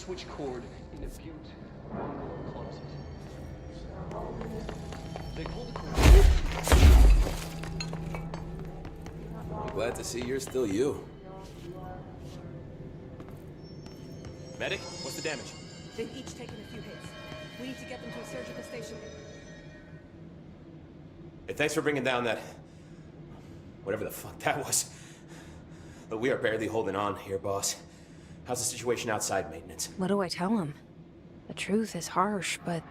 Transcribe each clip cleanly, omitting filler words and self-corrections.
switch cord in the Butte closet. They pulled the cord. I'm glad to see you're still you. Medic, what's the damage? They've each taken a few hits. We need to get them to a surgical station. Hey, thanks for bringing down that... whatever the fuck that was. But we are barely holding on here, boss. How's the situation outside maintenance? What do I tell him? The truth is harsh, but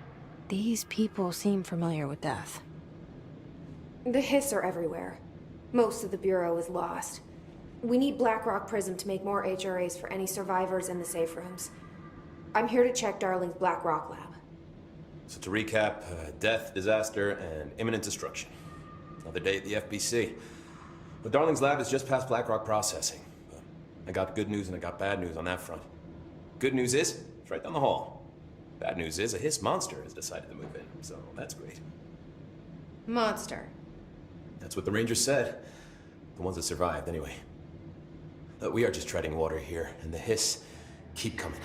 these people seem familiar with death. The hiss are everywhere. Most of the Bureau is lost. We need Blackrock Prism to make more HRAs for any survivors in the safe rooms. I'm here to check Darling's Blackrock lab. So to recap, death, disaster, and imminent destruction. Another day at the FBC. But Darling's lab is just past Blackrock processing. But I got good news and I got bad news on that front. Good news is, it's right down the hall. Bad news is, a hiss monster has decided to move in, so that's great. Monster. That's what the Rangers said. The ones that survived, anyway. But we are just treading water here, and the hiss keep coming.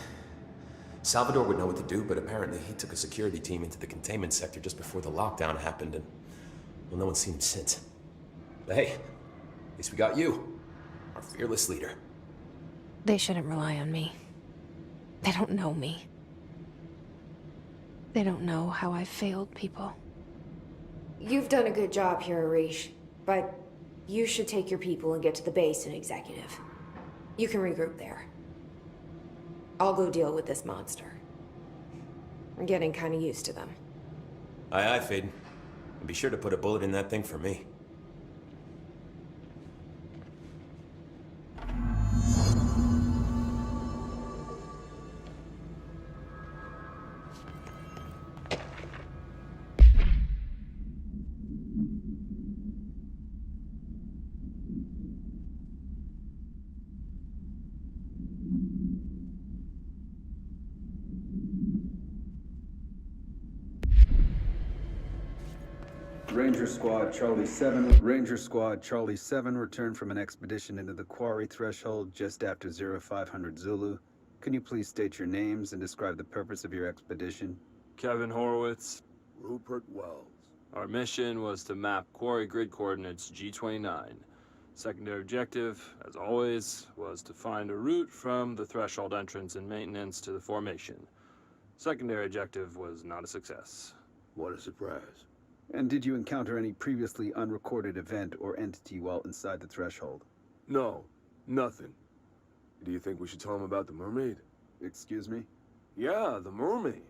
Salvador would know what to do, but apparently he took a security team into the containment sector just before the lockdown happened, and, well, no one's seen him since. But hey, at least we got you, our fearless leader. They shouldn't rely on me. They don't know me. They don't know how I've failed people. You've done a good job here, Arish, but you should take your people and get to the base and executive. You can regroup there. I'll go deal with this monster. I'm getting kind of used to them. Aye, aye, Faden. And be sure to put a bullet in that thing for me. Ranger Squad Charlie 7 returned from an expedition into the quarry threshold just after 0500 Zulu. Can you please state your names and describe the purpose of your expedition? Kevin Horowitz. Rupert Wells. Our mission was to map quarry grid coordinates G29. Secondary objective, as always, was to find a route from the threshold entrance and maintenance to the formation. Secondary objective was not a success. What a surprise. And did you encounter any previously unrecorded event or entity while inside the threshold? No, nothing. Do you think we should tell him about the mermaid? Excuse me? Yeah, the mermaid.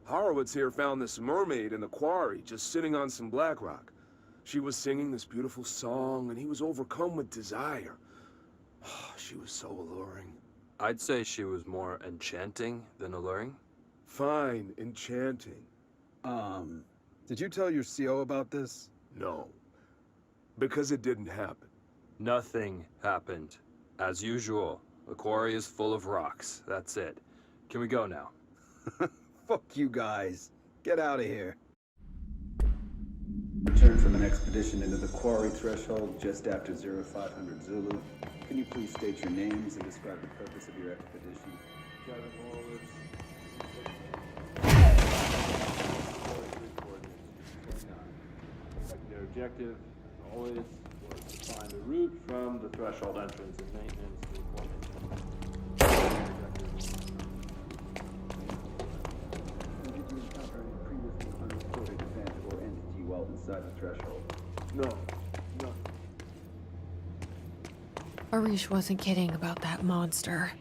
Horowitz here found this mermaid in the quarry, just sitting on some black rock. She was singing this beautiful song, and he was overcome with desire. She was so alluring. I'd say she was more enchanting than alluring. Fine, enchanting. Did you tell your CO about this? No. Because it didn't happen. Nothing happened. As usual, the quarry is full of rocks. That's it. Can we go now? Fuck you guys. Get out of here. Returned from an expedition into the quarry threshold just after 0500 Zulu. Can you please state your names and describe the purpose of your expedition? Kevin Horowitz. Secondary objective, as always, was to find a route from the threshold entrance and maintenance to the formation. And did you encounter any previously unreported event or entity while inside the threshold? No, no. Arish wasn't kidding about that monster.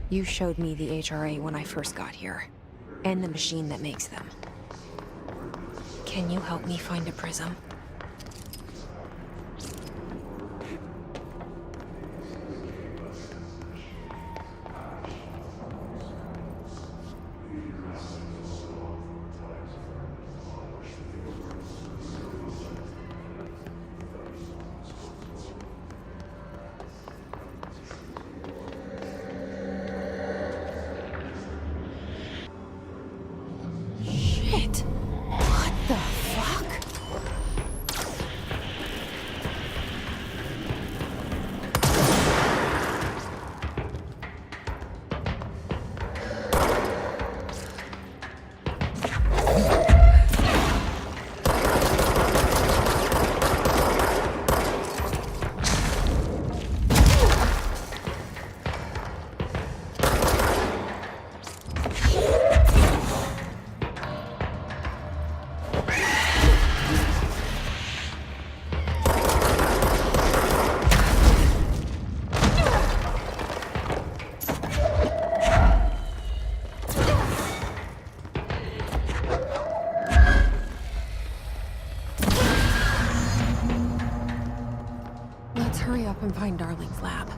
You showed me the HRA when I first got here, and the machine that makes them. Can you help me find a prism? and find Darling's lab.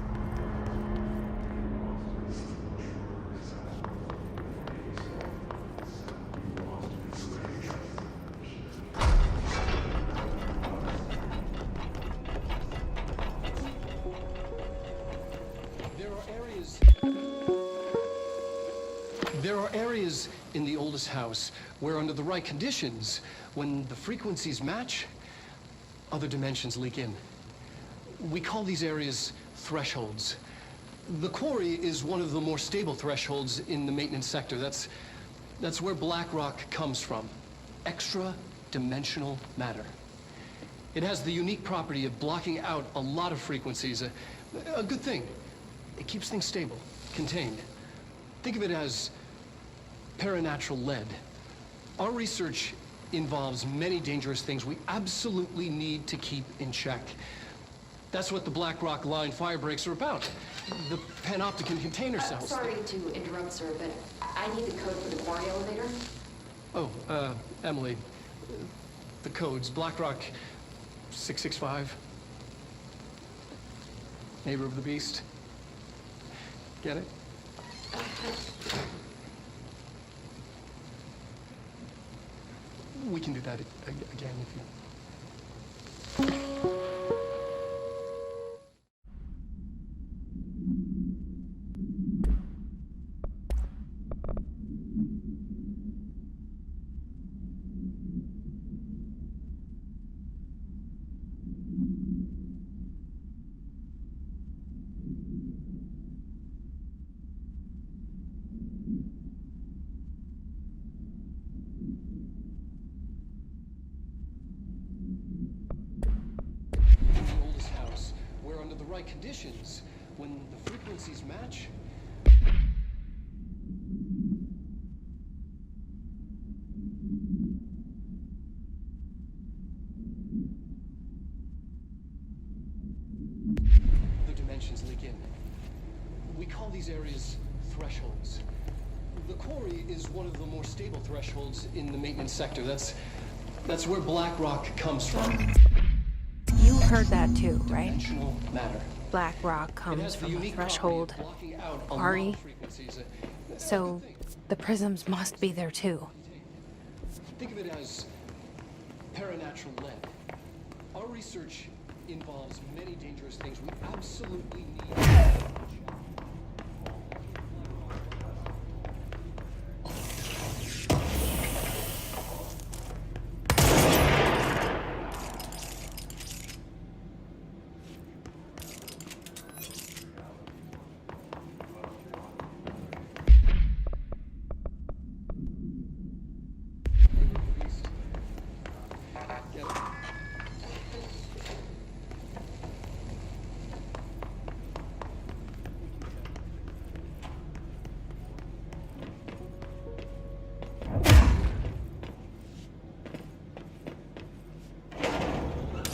There are areas in the oldest house where, under the right conditions, when the frequencies match, other dimensions leak in. We call these areas thresholds. The quarry is one of the more stable thresholds in the maintenance sector. That's where black rock comes from. Extra-dimensional matter. It has the unique property of blocking out a lot of frequencies. A good thing. It keeps things stable, contained. Think of it as paranatural lead. Our research involves many dangerous things we absolutely need to keep in check. That's what the Black Rock Line fire breaks are about. The panopticon container cells. Sorry to interrupt, sir, but I need the code for the quarry elevator. Oh, Emily. The codes. Black Rock 665. Neighbor of the Beast. Get it? We can do that again if you... right conditions, when the frequencies match. Other dimensions leak in. We call these areas thresholds. The quarry is one of the more stable thresholds in the maintenance sector. That's where black rock comes from. You heard that too, right? Dimensional matter. Black rock comes from a threshold. Ari. So the prisms must be there too. Think of it as paranatural lead. Our research involves many dangerous things we absolutely need.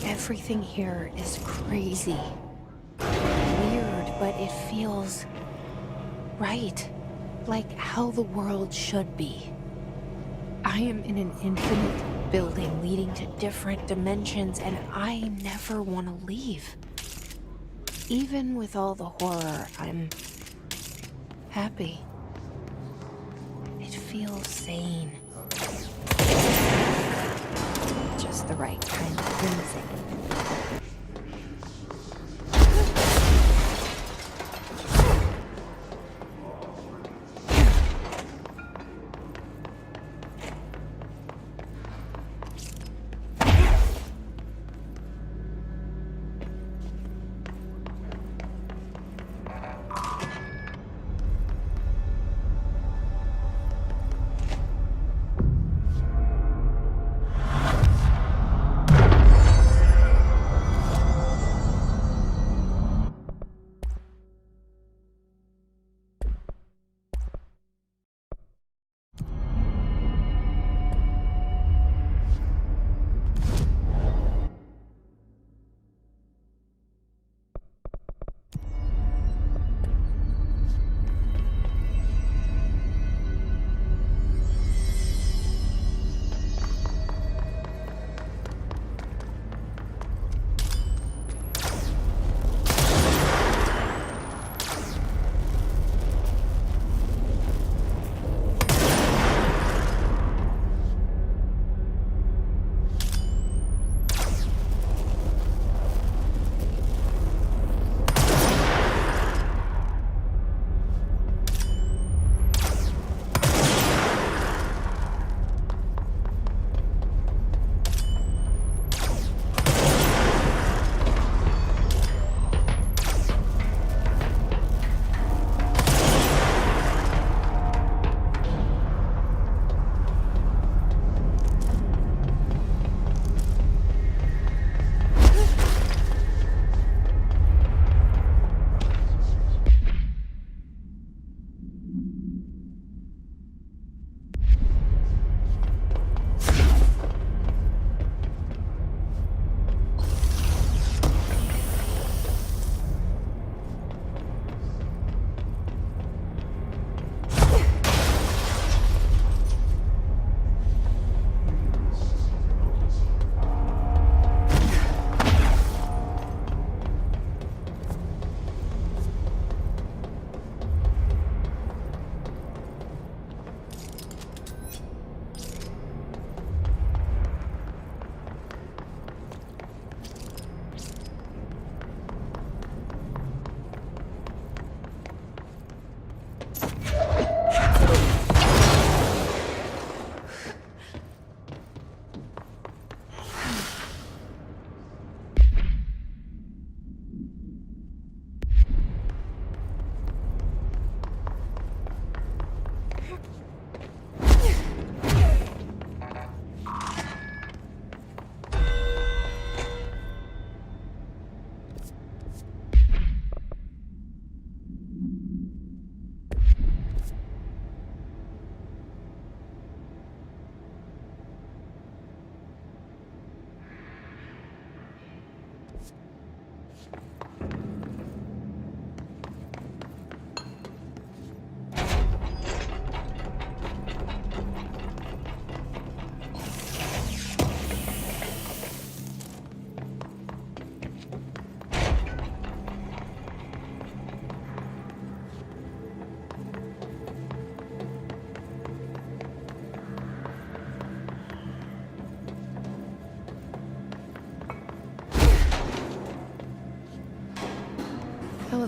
Everything here is crazy. Weird, but it feels right. Like how the world should be. I am in an infinite building leading to different dimensions, and I never want to leave. Even with all the horror, I'm happy. It feels sane. Just the right kind of insane.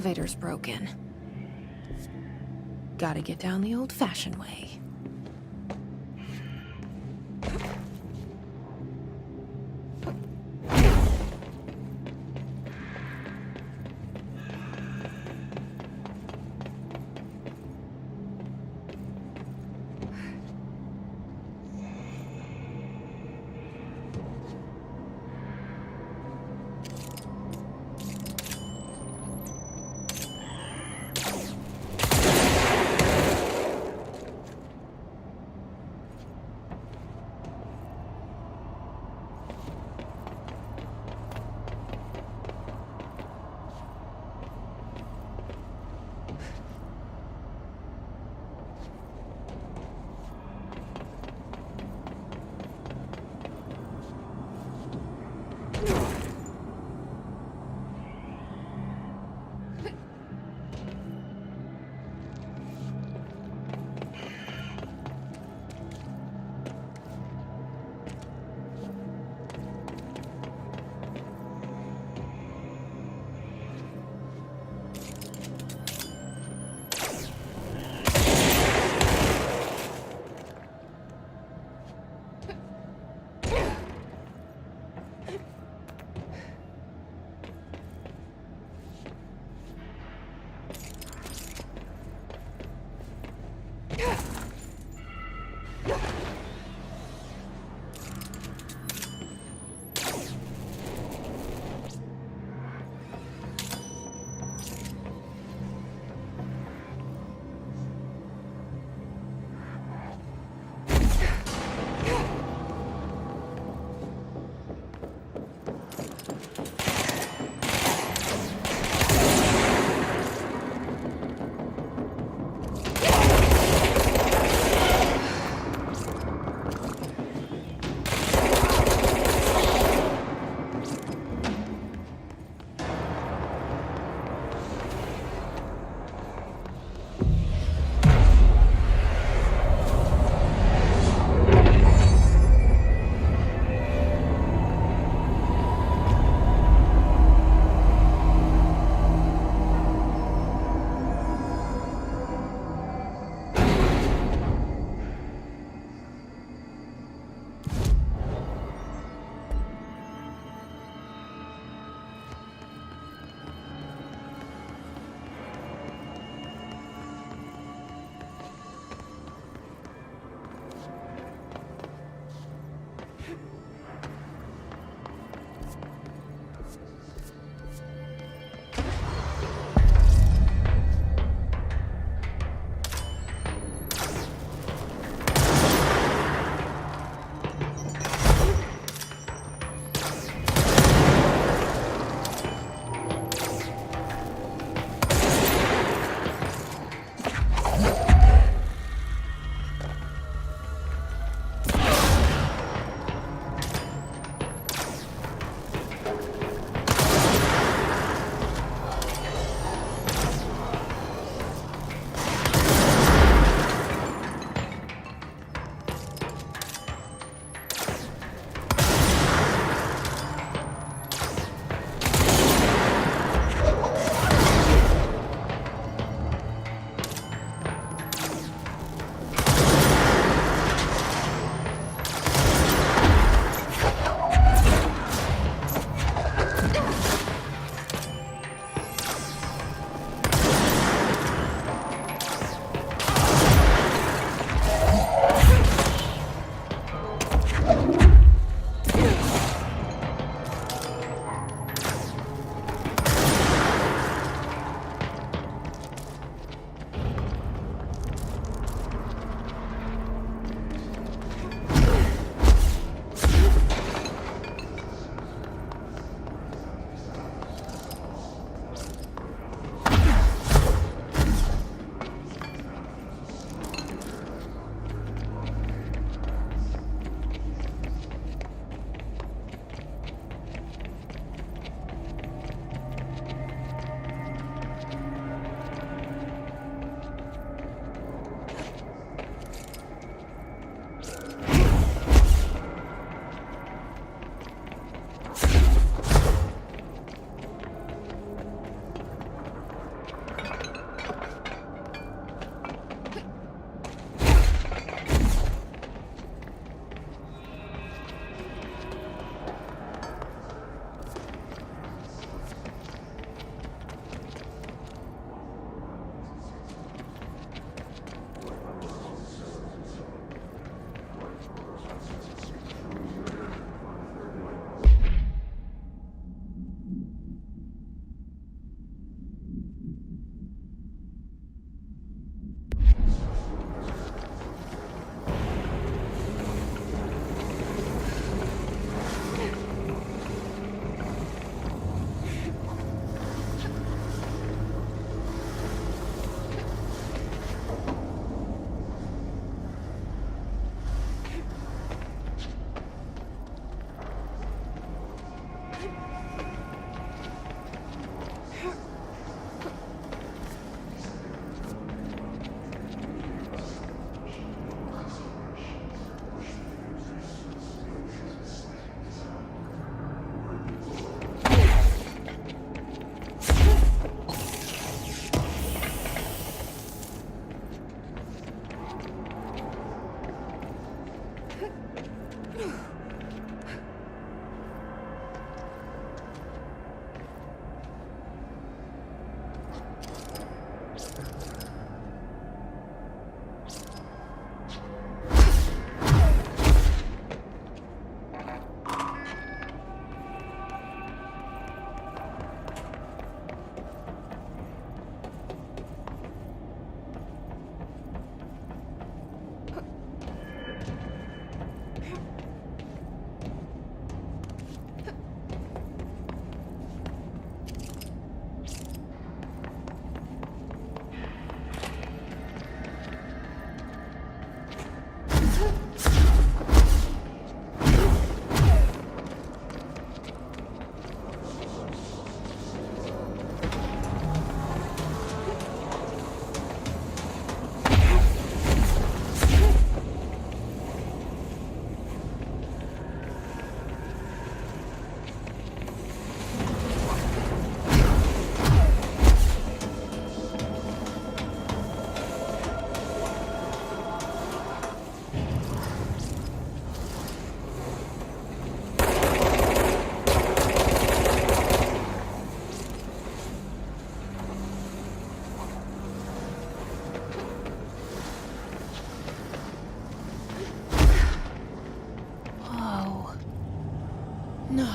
elevator's broken. Gotta get down the old-fashioned way.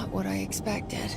not what I expected.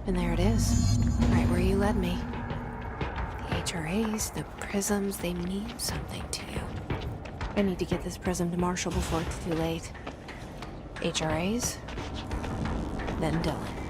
And there it is, right where you led me. The HRAs, the prisms, they mean something to you. I need to get this prism to Marshall before it's too late. HRAs, then Dylan.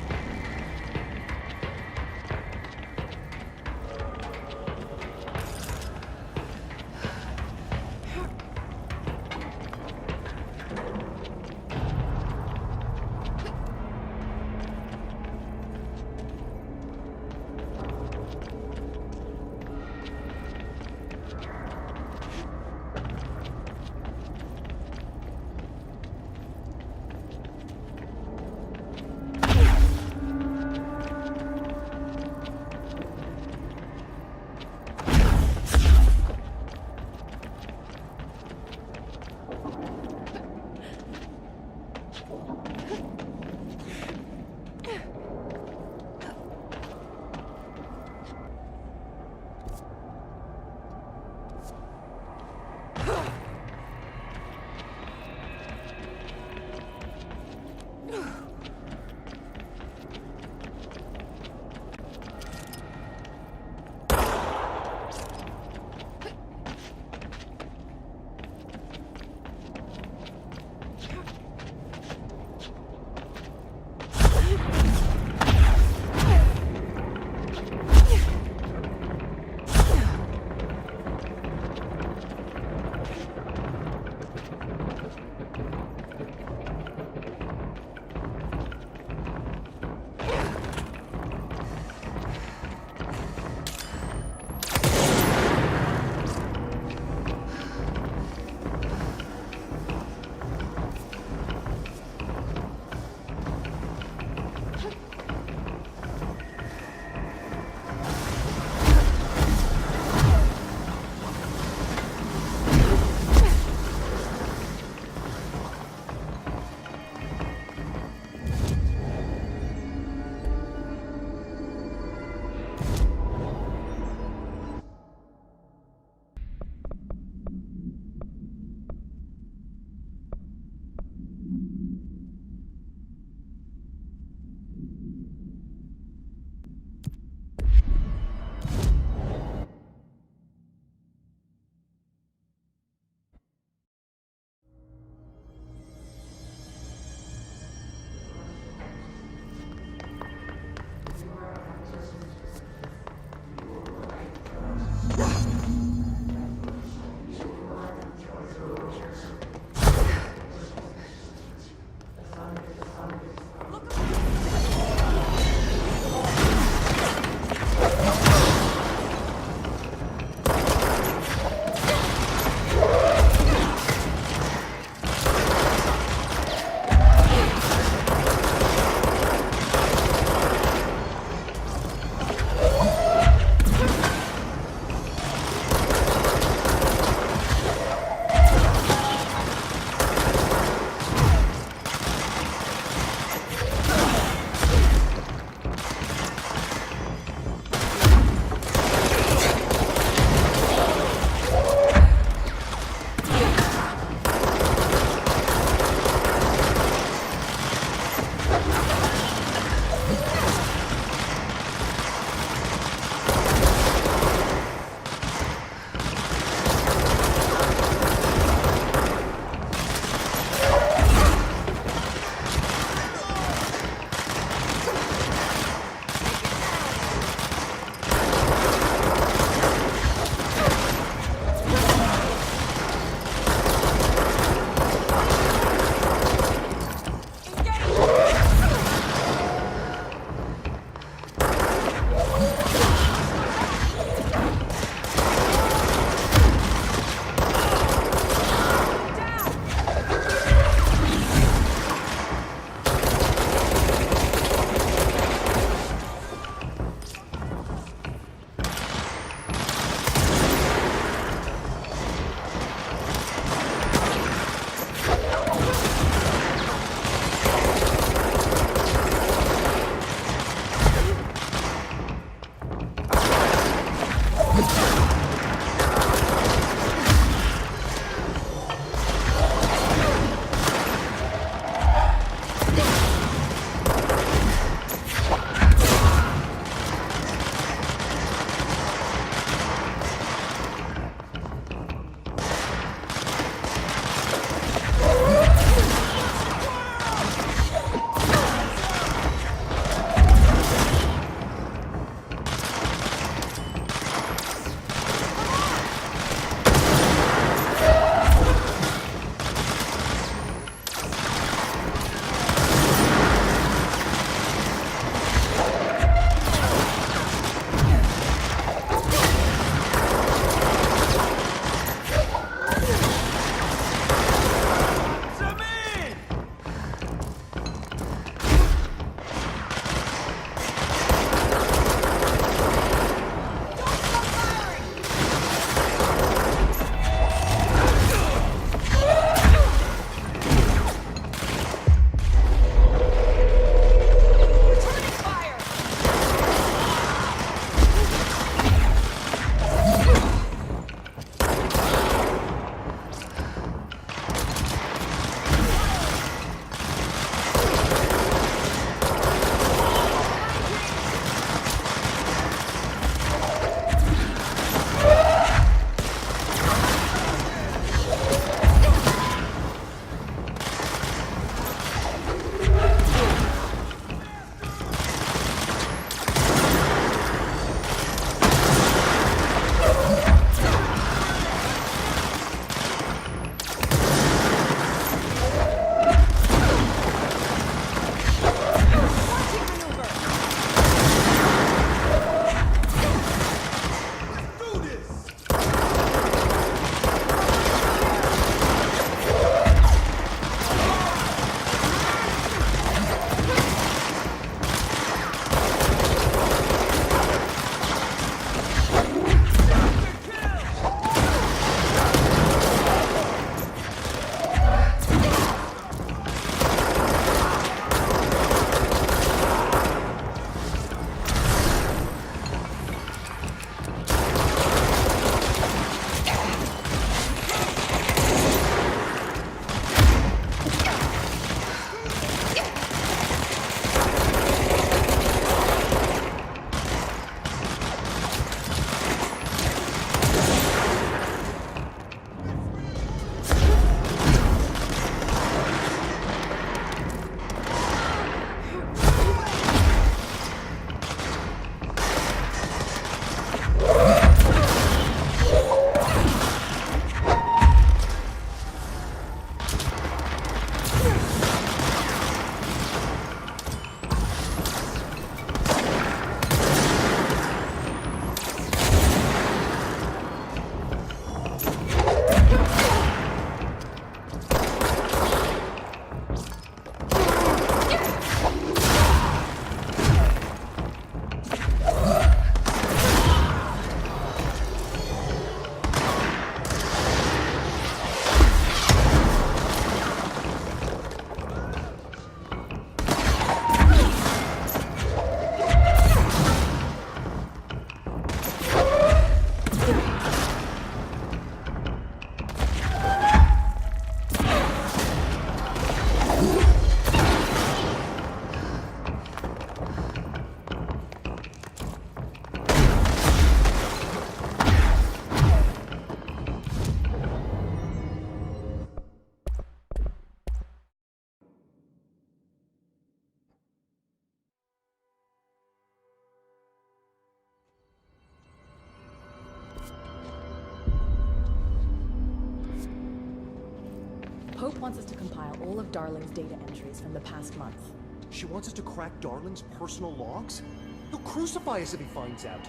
Hope wants us to compile all of Darling's data entries from the past month. She wants us to crack Darling's personal logs? He'll crucify us if he finds out.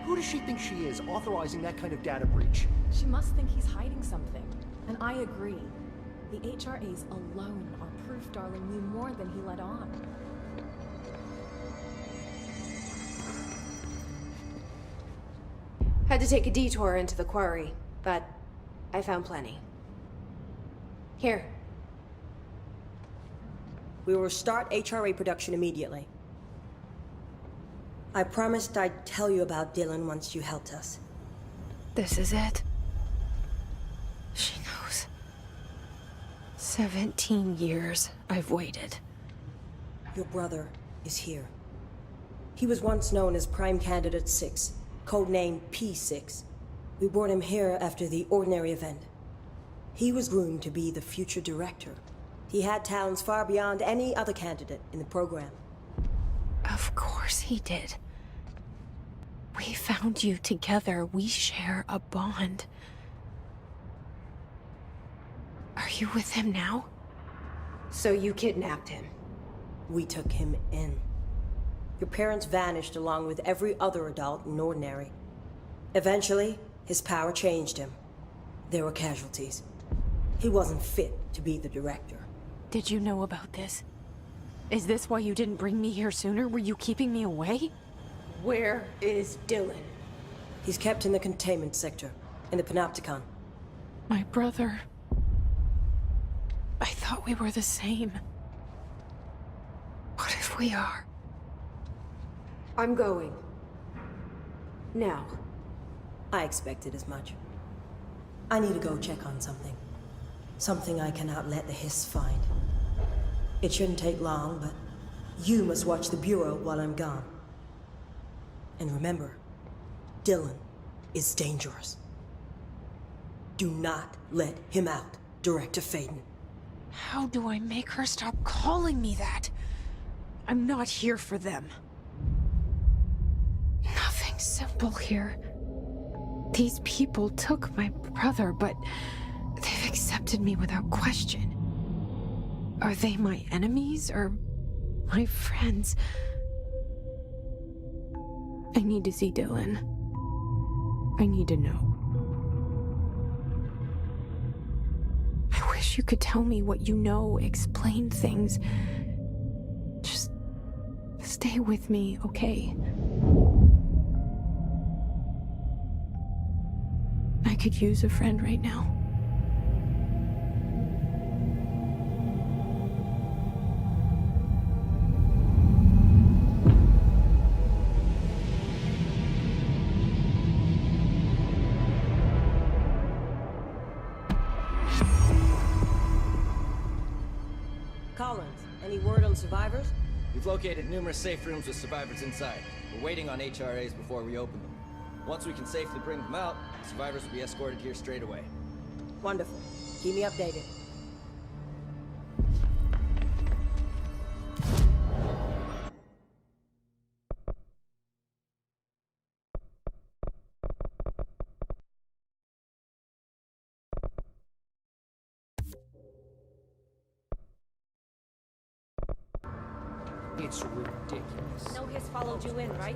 Who does she think she is, authorizing that kind of data breach? She must think he's hiding something. And I agree. The HRAs alone are proof Darling knew more than he let on. Had to take a detour into the quarry, but I found plenty. Here. We will start HRA production immediately. I promised I'd tell you about Dylan once you helped us. This is it. She knows. 17 years I've waited. Your brother is here. He was once known as Prime Candidate 6, codenamed P6. We brought him here after the Ordinary event. He was groomed to be the future director. He had talents far beyond any other candidate in the program. Of course he did. We found you together. We share a bond. Are you with him now? So you kidnapped him? We took him in. Your parents vanished along with every other adult in Ordinary. Eventually, his power changed him. There were casualties. He wasn't fit to be the director. Did you know about this? Is this why you didn't bring me here sooner? Were you keeping me away? Where is Dylan? He's kept in the containment sector, in the Panopticon. My brother. I thought we were the same. What if we are? I'm going. Now. I expected as much. I need to go check on something. Something I cannot let the Hiss find. It shouldn't take long, but you must watch the Bureau while I'm gone. And remember, Dylan is dangerous. Do not let him out, Director Faden. How do I make her stop calling me that? I'm not here for them. Nothing simple here. These people took my brother, but they've accepted me without question. Are they my enemies or my friends? I need to see Dylan. I need to know. I wish you could tell me what you know, explain things. Just stay with me, okay? I could use a friend right now. Collins, any word on survivors? We've located numerous safe rooms with survivors inside. We're waiting on HRAs before we open them. Once we can safely bring them out, survivors will be escorted here straight away. Wonderful. Keep me updated. It's ridiculous. No Hiss followed you in, right?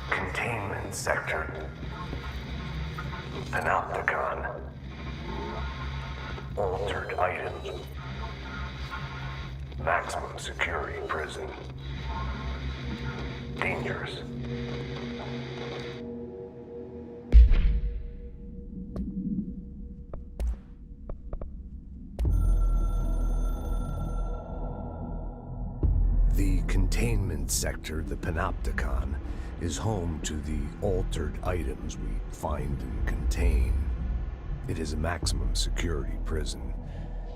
Containment sector. Panopticon. Altered items. Maximum security prison. Dangerous. The containment sector, the Panopticon, is home to the altered items we find and contain. It is a maximum security prison.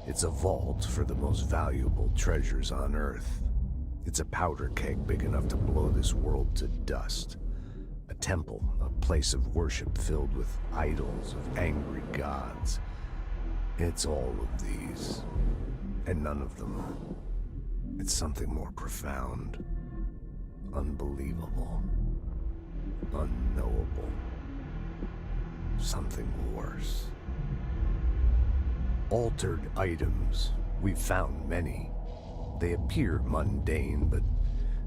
It's a vault for the most valuable treasures on Earth. It's a powder keg big enough to blow this world to dust. A temple, a place of worship filled with idols of angry gods. It's all of these, and none of them. It's something more profound, unbelievable, unknowable. Something worse. Altered items. We've found many. They appear mundane, but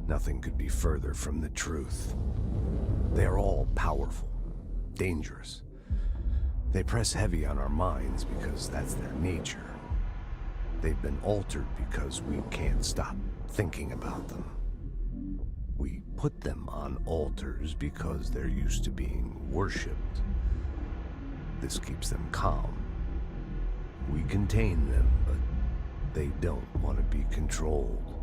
nothing could be further from the truth. They are all powerful, dangerous. They press heavy on our minds because that's their nature. They've been altered because we can't stop thinking about them. We put them on altars because they're used to being worshipped. This keeps them calm. We contain them, but they don't want to be controlled.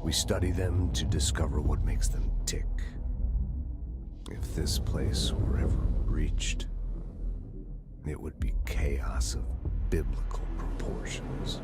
We study them to discover what makes them tick. If this place were ever breached, it would be chaos of biblical proportions.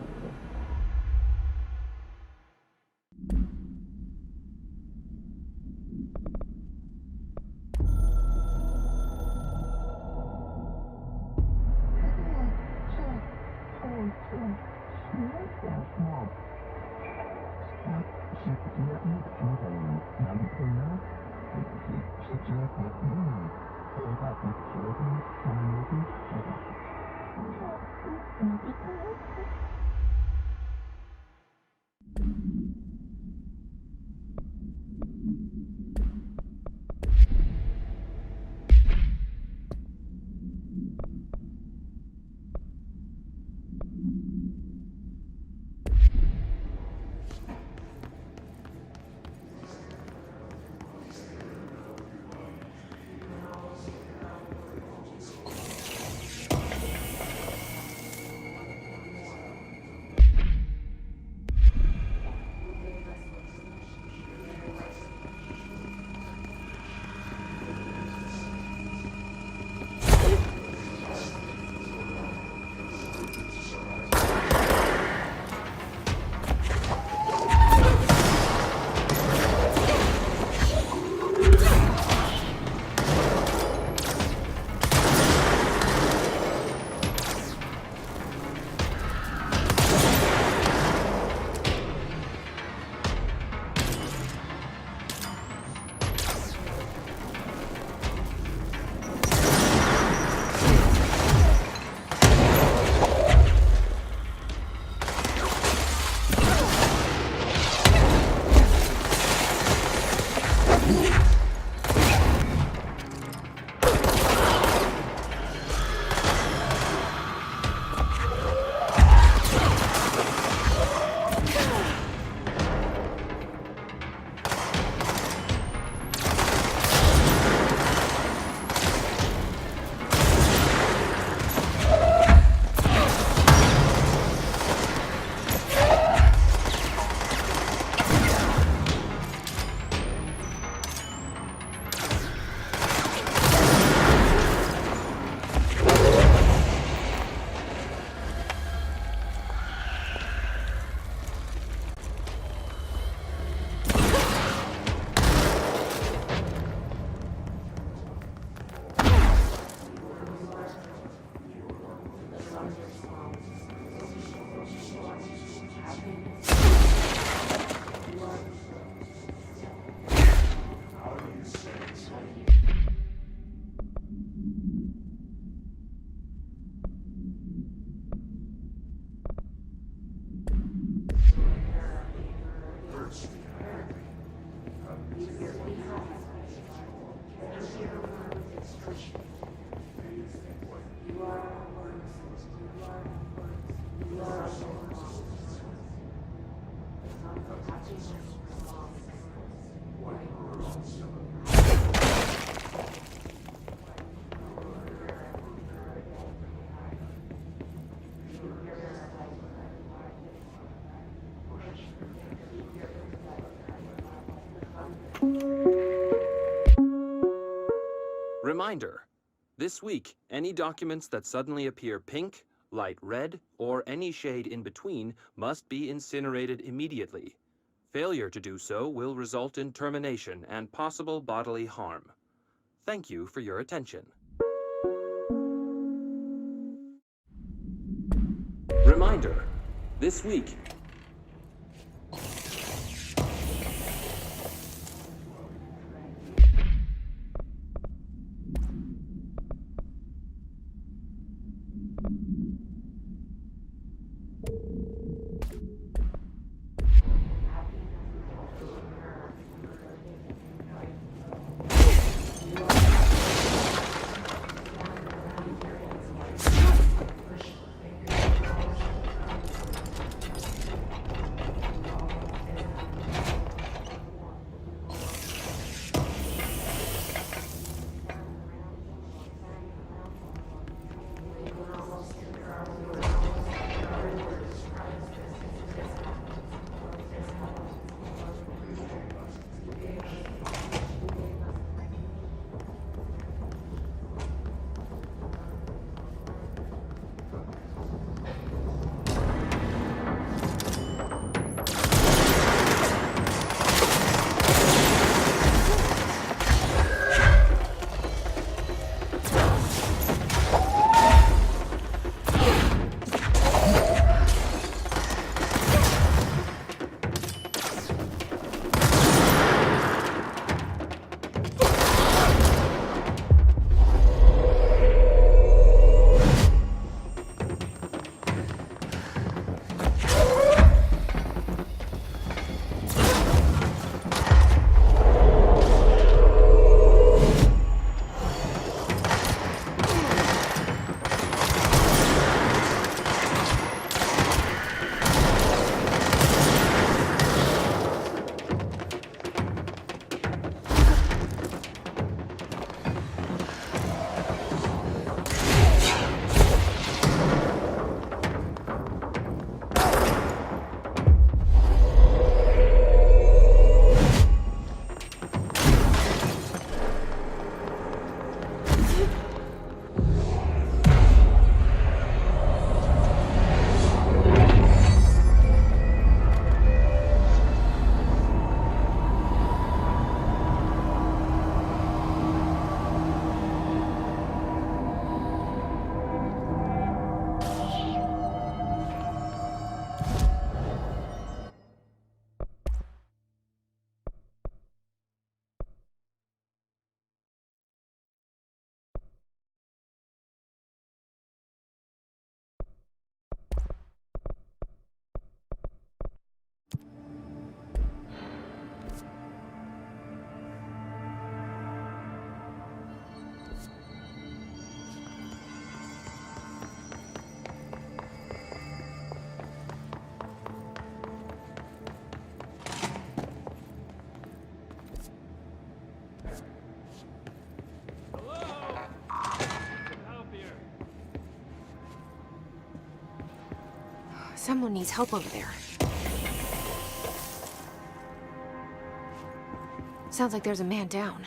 Reminder. This week, any documents that suddenly appear pink light red, or any shade in between must be incinerated immediately. Failure to do so will result in termination and possible bodily harm. Thank you for your attention. Reminder, this week, Someone needs help over there. Sounds like there's a man down.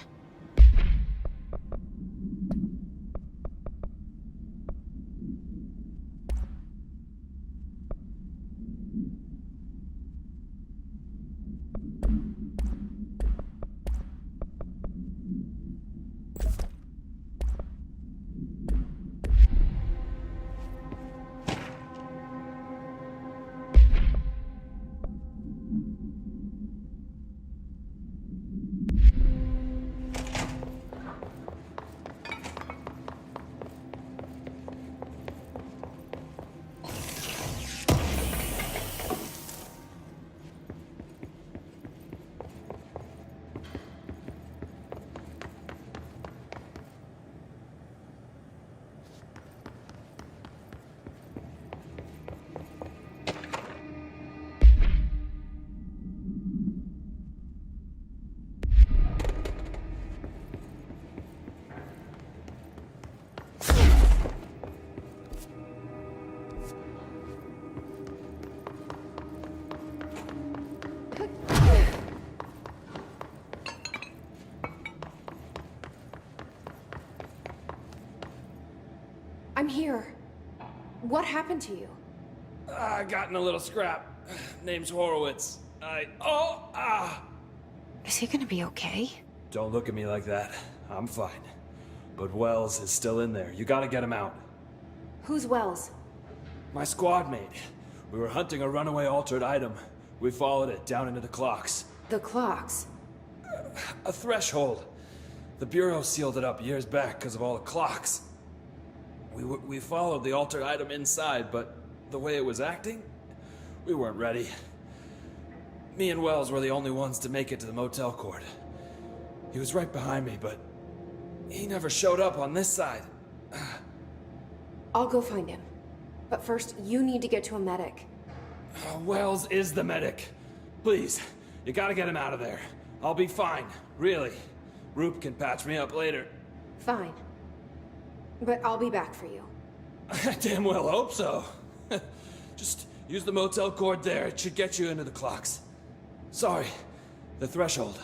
I'm here. What happened to you? I got in a little scrap. Name's Horowitz. Is he gonna be okay? Don't look at me like that. I'm fine. But Wells is still in there. You gotta get him out. Who's Wells? My squad mate. We were hunting a runaway altered item. We followed it down into the clocks. The clocks? A threshold. The Bureau sealed it up years back because of all the clocks. We followed the altered item inside, but the way it was acting, we weren't ready. Me and Wells were the only ones to make it to the motel court. He was right behind me, but he never showed up on this side. I'll go find him. But first, you need to get to a medic. Wells is the medic. Please, you gotta get him out of there. I'll be fine, really. Roop can patch me up later. Fine. But I'll be back for you. I damn well hope so. Just use the motel cord there. It should get you into the clocks. Sorry, the threshold.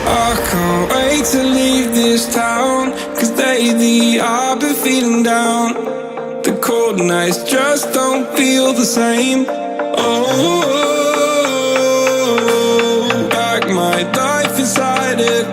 I can't wait to leave this town, 'cause lately I've been feeling down. The cold nights just don't feel the same. Oh, like my life inside a